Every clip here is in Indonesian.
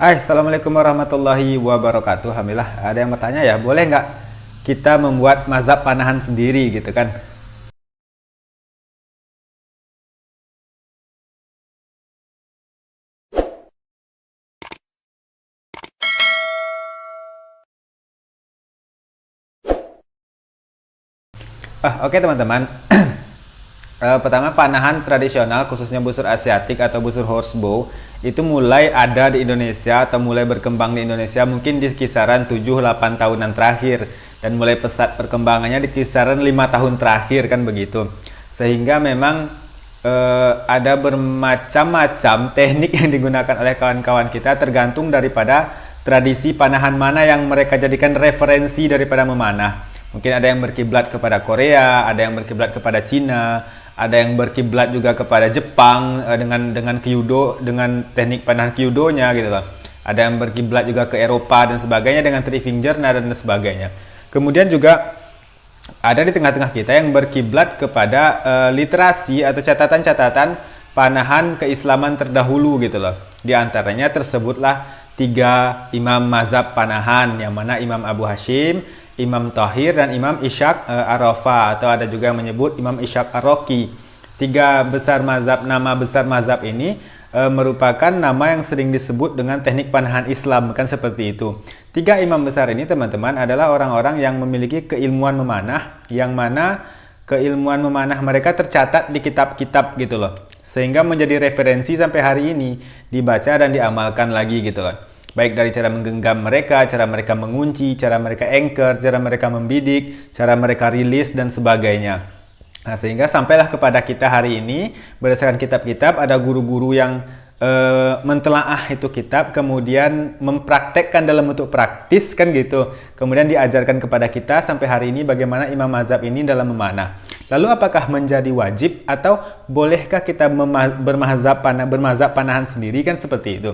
Assalamualaikum warahmatullahi wabarakatuh. Alhamdulillah, ada yang bertanya ya, boleh nggak kita membuat mazhab panahan sendiri gitu kan? Oke teman-teman. Pertama, panahan tradisional khususnya busur asiatik atau busur horsebow itu mulai ada di Indonesia atau mulai berkembang di Indonesia mungkin di kisaran 7-8 tahunan terakhir, dan mulai pesat perkembangannya di kisaran 5 tahun terakhir kan begitu. Sehingga memang ada bermacam-macam teknik yang digunakan oleh kawan-kawan kita tergantung daripada tradisi panahan mana yang mereka jadikan referensi daripada memanah. Mungkin ada yang berkiblat kepada Korea, ada yang berkiblat kepada Cina, ada yang berkiblat juga kepada Jepang dengan kyudo, dengan teknik panahan kyudonya gitu loh. Ada yang berkiblat juga ke Eropa dan sebagainya dengan three finger dan sebagainya. Kemudian juga ada di tengah-tengah kita yang berkiblat kepada literasi atau catatan-catatan panahan keislaman terdahulu gitu loh. Di antaranya tersebutlah 3 imam mazhab panahan, yang mana Imam Abu Hashim, Imam Tahir, dan Imam Ishaq Ar-Rafa, atau ada juga yang menyebut Imam Ishaq Ar-Roki. 3 besar mazhab, nama besar mazhab ini merupakan nama yang sering disebut dengan teknik panahan Islam, kan seperti itu. 3 imam besar ini teman-teman adalah orang-orang yang memiliki keilmuan memanah, yang mana keilmuan memanah mereka tercatat di kitab-kitab gitu loh, sehingga menjadi referensi sampai hari ini, dibaca dan diamalkan lagi gitu loh. Baik dari cara menggenggam mereka, cara mereka mengunci, cara mereka anchor, cara mereka membidik, cara mereka rilis, dan sebagainya. Nah, sehingga sampailah kepada kita hari ini, berdasarkan kitab-kitab, ada guru-guru yang mentelaah itu kitab, kemudian mempraktekkan dalam bentuk praktis kan gitu. Kemudian diajarkan kepada kita sampai hari ini bagaimana imam mazhab ini dalam memanah. Lalu apakah menjadi wajib atau bolehkah kita bermazhab panahan sendiri, kan seperti itu?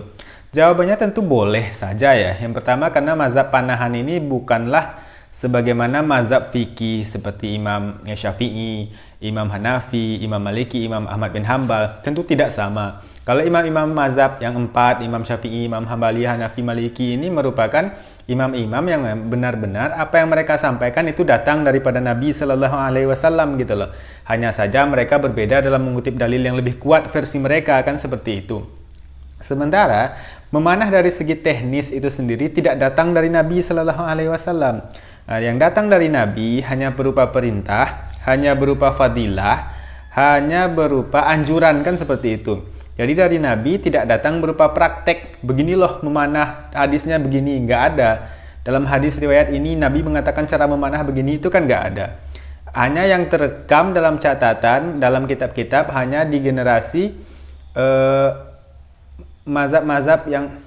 Jawabannya tentu boleh saja ya. Yang pertama, karena mazhab panahan ini bukanlah sebagaimana mazhab fikih seperti Imam Syafi'i, Imam Hanafi, Imam Maliki, Imam Ahmad bin Hambal. Tentu tidak sama. Kalau imam-imam mazhab yang 4, Imam Syafi'i, Imam Hambali, Hanafi, Maliki, ini merupakan imam-imam yang benar-benar apa yang mereka sampaikan itu datang daripada Nabi Shallallahu Alaihi Wasallam gitu loh. Hanya saja mereka berbeda dalam mengutip dalil yang lebih kuat versi mereka, kan seperti itu. Sementara memanah dari segi teknis itu sendiri tidak datang dari Nabi Shallallahu Alaihi Wasallam. Yang datang dari Nabi hanya berupa perintah, hanya berupa fadilah, hanya berupa anjuran, kan seperti itu. Jadi dari Nabi tidak datang berupa praktek, begini loh memanah, hadisnya begini, nggak ada. Dalam hadis riwayat ini Nabi mengatakan cara memanah begini, itu kan nggak ada. Hanya yang terekam dalam catatan, dalam kitab-kitab, hanya di generasi mazhab-mazhab yang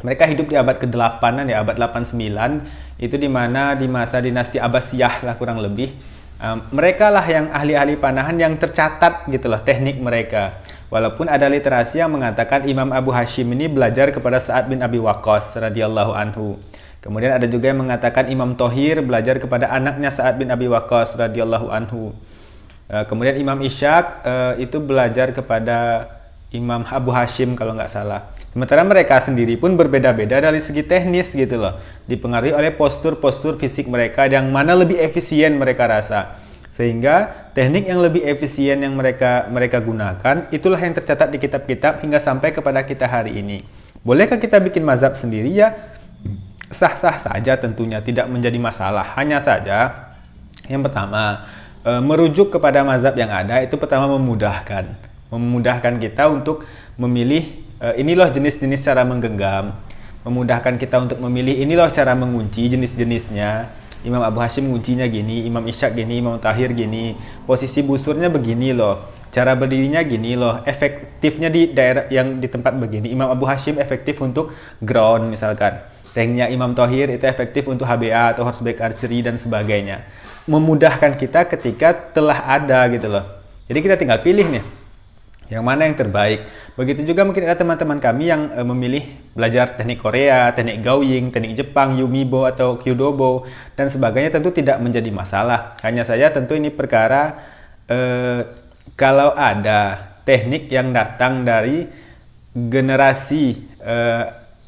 mereka hidup di abad ke-8-an ya, abad 89, itu dimana di masa dinasti Abbasiyah lah kurang lebih. Mereka lah yang ahli-ahli panahan yang tercatat gitu loh teknik mereka. Walaupun ada literasi yang mengatakan Imam Abu Hashim ini belajar kepada Sa'ad bin Abi Waqqas radhiyallahu anhu. Kemudian ada juga yang mengatakan Imam Thohir belajar kepada anaknya Sa'ad bin Abi Waqqas radhiyallahu anhu. Kemudian Imam Ishaq itu belajar kepada Imam Abu Hashim kalau nggak salah. Sementara mereka sendiri pun berbeda-beda dari segi teknis gitu loh. Dipengaruhi oleh postur-postur fisik mereka yang mana lebih efisien mereka rasa. Sehingga teknik yang lebih efisien yang mereka gunakan itulah yang tercatat di kitab-kitab hingga sampai kepada kita hari ini. Bolehkah kita bikin mazhab sendiri? Ya sah-sah saja tentunya, tidak menjadi masalah. Hanya saja yang pertama, merujuk kepada mazhab yang ada itu pertama memudahkan kita untuk memilih ini loh jenis-jenis cara menggenggam, memudahkan kita untuk memilih ini loh cara mengunci jenis-jenisnya. Imam Abu Hashim nguncinya gini, Imam Ishaq gini, Imam Tahir gini, posisi busurnya begini loh, cara berdirinya gini loh, efektifnya di daerah yang di tempat begini. Imam Abu Hashim efektif untuk ground misalkan, tekniknya Imam Tahir itu efektif untuk HBA atau horseback archery dan sebagainya. Memudahkan kita ketika telah ada gitu loh. Jadi kita tinggal pilih nih yang mana yang terbaik. Begitu juga mungkin ada teman-teman kami yang memilih belajar teknik Korea, teknik Gaoying, teknik Jepang, Yumibo atau Kyudobo dan sebagainya, tentu tidak menjadi masalah. Hanya saja tentu ini perkara kalau ada teknik yang datang dari generasi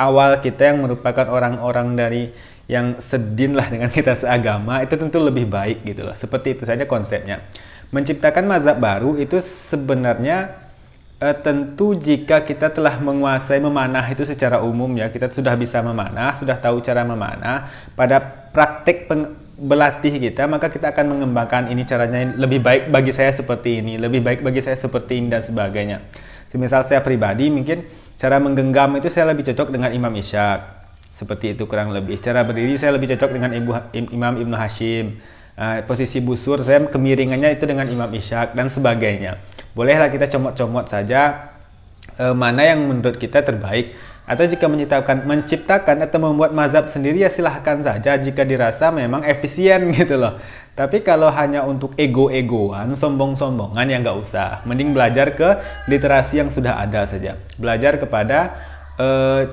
awal kita yang merupakan orang-orang dari yang sedin lah dengan kita seagama, itu tentu lebih baik gitu loh. Seperti itu saja konsepnya. Menciptakan mazhab baru itu sebenarnya tentu jika kita telah menguasai memanah itu secara umum ya, kita sudah bisa memanah, sudah tahu cara memanah, pada praktek berlatih kita, maka kita akan mengembangkan ini caranya lebih baik bagi saya seperti ini, lebih baik bagi saya seperti ini dan sebagainya. Misal saya pribadi mungkin cara menggenggam itu saya lebih cocok dengan Imam Ishaq. Seperti itu kurang lebih. Cara berdiri saya lebih cocok dengan Imam Ibnu Hashim. Posisi busur saya kemiringannya itu dengan Imam Ishaq dan sebagainya. Bolehlah kita comot-comot saja mana yang menurut kita terbaik. Atau jika menciptakan atau membuat mazhab sendiri ya silahkan saja jika dirasa memang efisien gitu loh. Tapi kalau hanya untuk ego-egoan, sombong-sombongan ya nggak usah. Mending belajar ke literasi yang sudah ada saja. Belajar kepada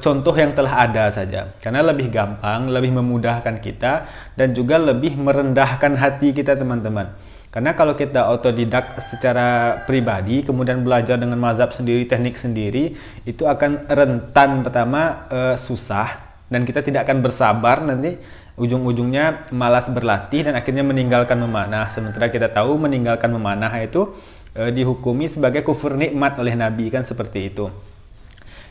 contoh yang telah ada saja, karena lebih gampang, lebih memudahkan kita dan juga lebih merendahkan hati kita teman-teman. Karena kalau kita otodidak secara pribadi kemudian belajar dengan mazhab sendiri, teknik sendiri, itu akan rentan pertama susah dan kita tidak akan bersabar, nanti ujung-ujungnya malas berlatih dan akhirnya meninggalkan memanah. Sementara kita tahu meninggalkan memanah itu dihukumi sebagai kufur nikmat oleh Nabi, kan seperti itu.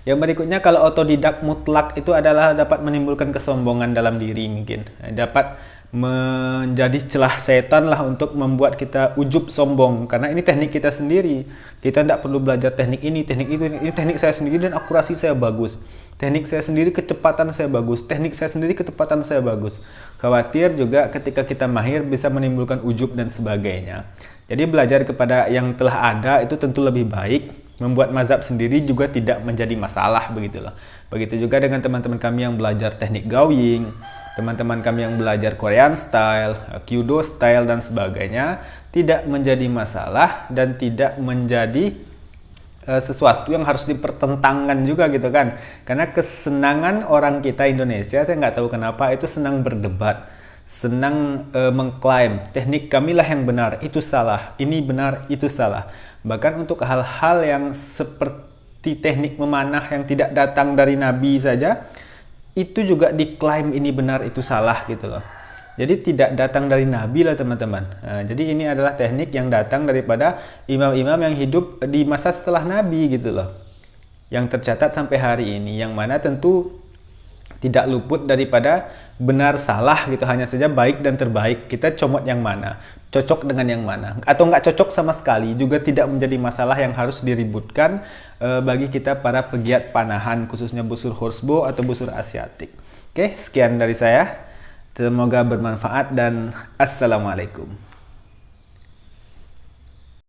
Yang berikutnya, kalau otodidak mutlak itu adalah dapat menimbulkan kesombongan dalam diri, mungkin dapat menjadi celah setan lah untuk membuat kita ujub sombong, karena ini teknik kita sendiri, kita tidak perlu belajar teknik ini, teknik itu, ini teknik saya sendiri dan akurasi saya bagus, teknik saya sendiri kecepatan saya bagus, teknik saya sendiri ketepatan saya bagus. Khawatir juga ketika kita mahir bisa menimbulkan ujub dan sebagainya. Jadi belajar kepada yang telah ada itu tentu lebih baik. Membuat mazhab sendiri juga tidak menjadi masalah, begitulah. Begitu juga dengan teman-teman kami yang belajar teknik gawing, teman-teman kami yang belajar Korean style, Kyudo style dan sebagainya, tidak menjadi masalah dan tidak menjadi sesuatu yang harus dipertentangkan juga gitu kan. Karena kesenangan orang kita Indonesia, saya nggak tahu kenapa, itu senang berdebat, senang mengklaim teknik kamilah yang benar, itu salah, ini benar, itu salah. Bahkan untuk hal-hal yang seperti teknik memanah yang tidak datang dari Nabi saja, itu juga diklaim ini benar, itu salah gitu loh. Jadi tidak datang dari Nabi lah teman-teman. Jadi ini adalah teknik yang datang daripada imam-imam yang hidup di masa setelah Nabi gitu loh. Yang tercatat sampai hari ini, yang mana tentu tidak luput daripada benar salah gitu, hanya saja baik dan terbaik. Kita comot yang mana, cocok dengan yang mana, atau nggak cocok sama sekali juga tidak menjadi masalah yang harus diributkan bagi kita para pegiat panahan, khususnya busur horsebow atau busur asiatik. Oke, sekian dari saya. Semoga bermanfaat dan assalamualaikum.